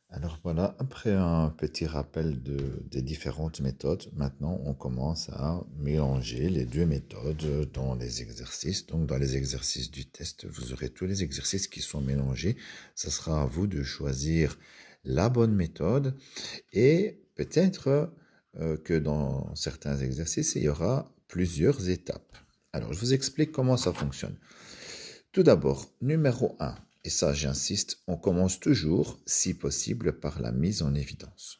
Alors voilà, après un petit rappel des différentes méthodes, maintenant on commence à mélanger les deux méthodes dans les exercices. Donc dans les exercices du test, vous aurez tous les exercices qui sont mélangés. Ce sera à vous de choisir la bonne méthode et peut-être que dans certains exercices, il y aura plusieurs étapes. Alors je vous explique comment ça fonctionne. Tout d'abord, numéro un, et ça j'insiste, on commence toujours, si possible, par la mise en évidence.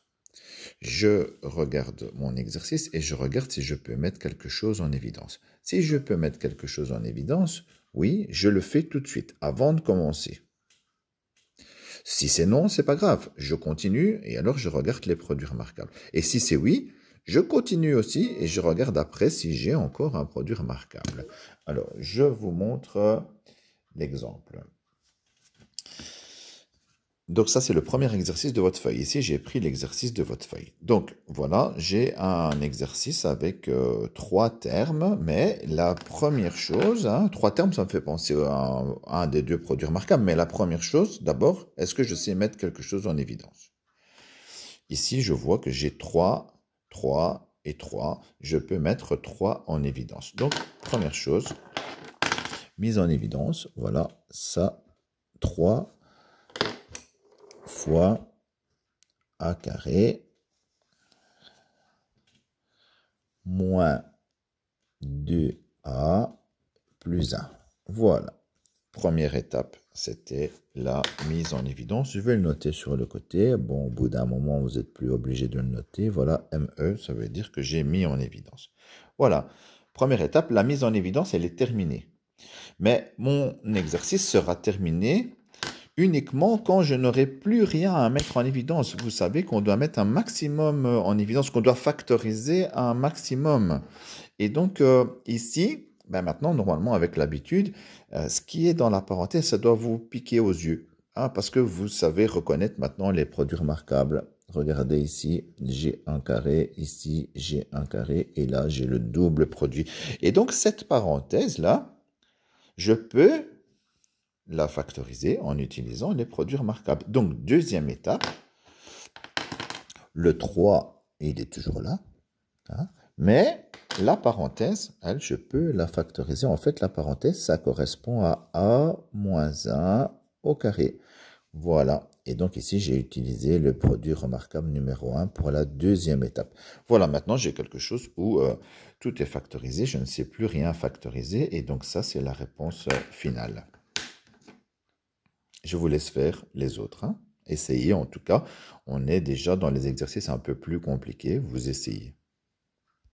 Je regarde mon exercice et je regarde si je peux mettre quelque chose en évidence. Si je peux mettre quelque chose en évidence, oui, je le fais tout de suite, avant de commencer. Si c'est non, c'est pas grave, je continue et alors je regarde les produits remarquables. Et si c'est oui, je continue aussi et je regarde après si j'ai encore un produit remarquable. Alors, je vous montre l'exemple. Donc ça, c'est le premier exercice de votre feuille. Ici, j'ai pris l'exercice de votre feuille. Donc voilà, j'ai un exercice avec trois termes, mais la première chose, trois termes, ça me fait penser à un des deux produits remarquables, mais la première chose, d'abord, est-ce que je sais mettre quelque chose en évidence? Ici, je vois que j'ai 3, 3 et 3. Je peux mettre 3 en évidence. Donc, première chose, mise en évidence, voilà, ça, 3 fois a carré moins 2a plus 1. Voilà. Première étape, c'était la mise en évidence. Je vais le noter sur le côté. Bon, au bout d'un moment, vous n'êtes plus obligé de le noter. Voilà, ME, ça veut dire que j'ai mis en évidence. Voilà. Première étape, la mise en évidence, elle est terminée. Mais mon exercice sera terminé uniquement quand je n'aurai plus rien à mettre en évidence. Vous savez qu'on doit mettre un maximum en évidence, qu'on doit factoriser un maximum. Et donc ici, ben maintenant, normalement, avec l'habitude, ce qui est dans la parenthèse, ça doit vous piquer aux yeux. Parce que vous savez reconnaître maintenant les produits remarquables. Regardez ici, j'ai un carré, ici j'ai un carré, et là j'ai le double produit. Et donc cette parenthèse-là, je peux la factoriser en utilisant les produits remarquables. Donc, deuxième étape, le 3, il est toujours là, mais la parenthèse, elle, je peux la factoriser. En fait, la parenthèse, ça correspond à a moins 1 au carré. Voilà. Et donc ici, j'ai utilisé le produit remarquable numéro 1 pour la deuxième étape. Voilà, maintenant, j'ai quelque chose où tout est factorisé. Je ne sais plus rien factoriser. Et donc ça, c'est la réponse finale. Je vous laisse faire les autres. Essayez en tout cas. On est déjà dans les exercices un peu plus compliqués. Vous essayez.